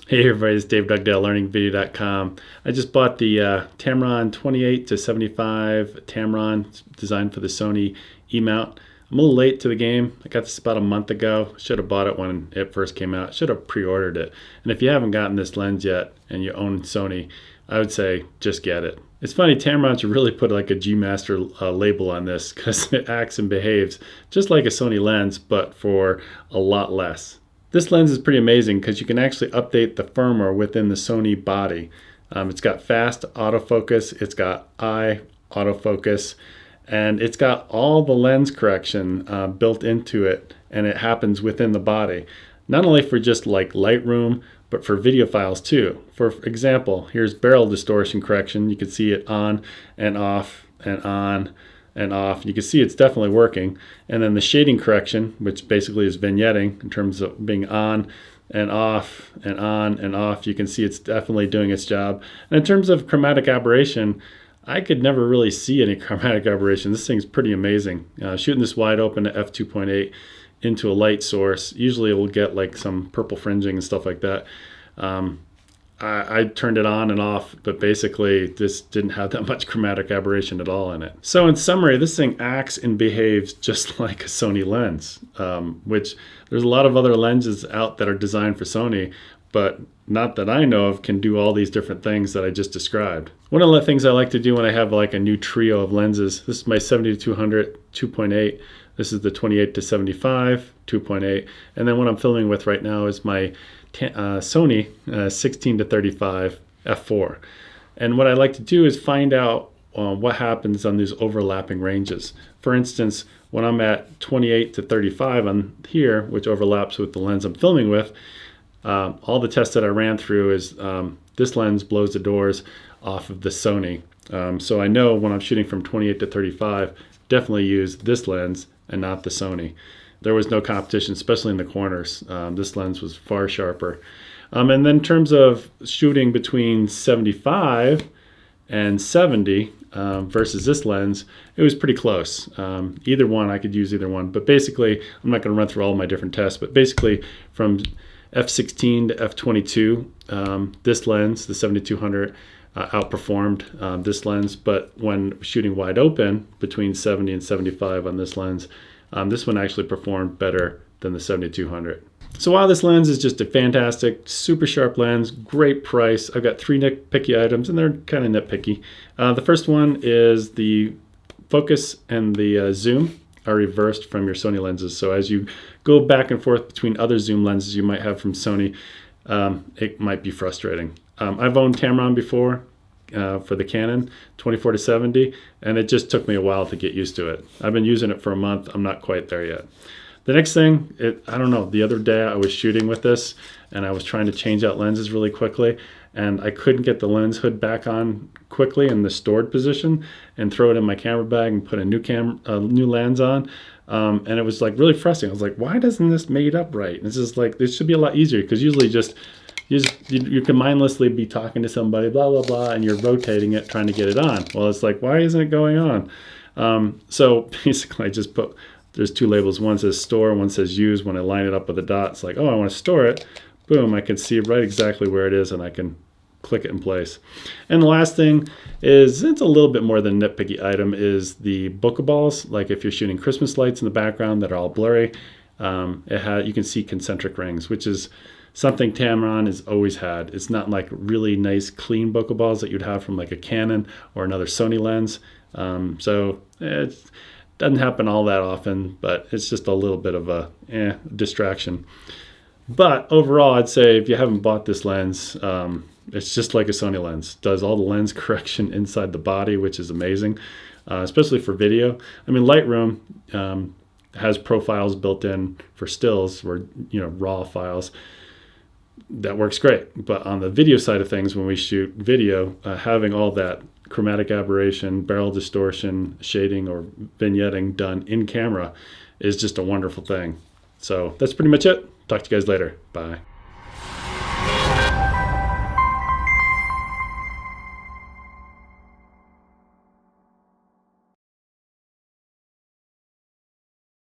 Hey everybody, it's Dave Dugdale, learningvideo.com. I just bought the Tamron 28 to 75 Tamron designed for the Sony E-mount. I'm a little late to the game. I got this about a month ago. Should have bought it when it first came out. Should have pre-ordered it. And if you haven't gotten this lens yet and you own Sony, I would say just get it. It's funny, Tamron should really put like a G Master label on this because it acts and behaves just like a Sony lens, but for a lot less. This lens is pretty amazing because you can actually update the firmware within the Sony body. It's got fast autofocus, it's got eye autofocus, and it's got all the lens correction built into it, and it happens within the body. Not only for just like Lightroom, but for video files too. For example, here's barrel distortion correction. You can see it on and off and on and off. You can see it's definitely working. And then the shading correction, which basically is vignetting in terms of being on and off and on and off, you can see it's definitely doing its job. And in terms of chromatic aberration, I could never really see any chromatic aberration. This thing's pretty amazing. Shooting this wide open at f2.8 into a light source, usually it will get like some purple fringing and stuff like that. I turned it on and off, but basically this didn't have that much chromatic aberration at all in it. So in summary, this thing acts and behaves just like a Sony lens, which there's a lot of other lenses out that are designed for Sony, but not that I know of can do all these different things that I just described. One of the things I like to do when I have like a new trio of lenses, this is my 70-200 2.8, this is the 28 to 75 2.8, and then what I'm filming with right now is my Sony 16 to 35 f4. And what I like to do is find out what happens on these overlapping ranges. For instance, when I'm at 28 to 35 on here, which overlaps with the lens I'm filming with, all the tests that I ran through is this lens blows the doors off of the Sony. So I know when I'm shooting from 28 to 35, definitely use this lens and not the Sony. There was no competition, especially in the corners. This lens was far sharper. And then in terms of shooting between 75 and 70 versus this lens, it was pretty close. Either one, I could use either one. But basically, I'm not going to run through all my different tests, but basically from f16 to f22, this lens, the 7200, outperformed this lens. But when shooting wide open between 70 and 75 on this lens, this one actually performed better than the 7200. So while this lens is just a fantastic, super sharp lens, great price, I've got 3 nitpicky items, and they're kind of nitpicky. The first one is the focus and the zoom are reversed from your Sony lenses. So as you go back and forth between other zoom lenses you might have from Sony, it might be frustrating. I've owned Tamron before. For the Canon 24 to 70, and it just took me a while to get used to it. I've been using it for a month. I'm not quite there yet. The next thing, I don't know, the other day I was shooting with this and I was trying to change out lenses really quickly, and I couldn't get the lens hood back on quickly in the stored position and throw it in my camera bag and put a new lens on. And it was like really frustrating. I was like, why doesn't this mate up right? And it's just like, this should be a lot easier, because usually you can mindlessly be talking to somebody, blah, blah, blah, and you're rotating it, trying to get it on. Well, it's like, why isn't it going on? So basically I just put, there's 2 labels. One says store, one says use. When I line it up with the dot, it's like, oh, I want to store it. Boom, I can see right exactly where it is, and I can click it in place. And the last thing is, it's a little bit more than a nitpicky item, is the bokeh balls. Like if you're shooting Christmas lights in the background that are all blurry, you can see concentric rings, which is something Tamron has always had. It's not like really nice clean bokeh balls that you'd have from like a Canon or another Sony lens. So it doesn't happen all that often, but it's just a little bit of a distraction. But overall, I'd say if you haven't bought this lens, it's just like a Sony lens. It does all the lens correction inside the body, which is amazing, especially for video. I mean, Lightroom has profiles built in for stills, or raw files. That works great. But on the video side of things, when we shoot video, having all that chromatic aberration, barrel distortion, shading, or vignetting done in camera is just a wonderful thing. So that's pretty much it. Talk to you guys later. Bye.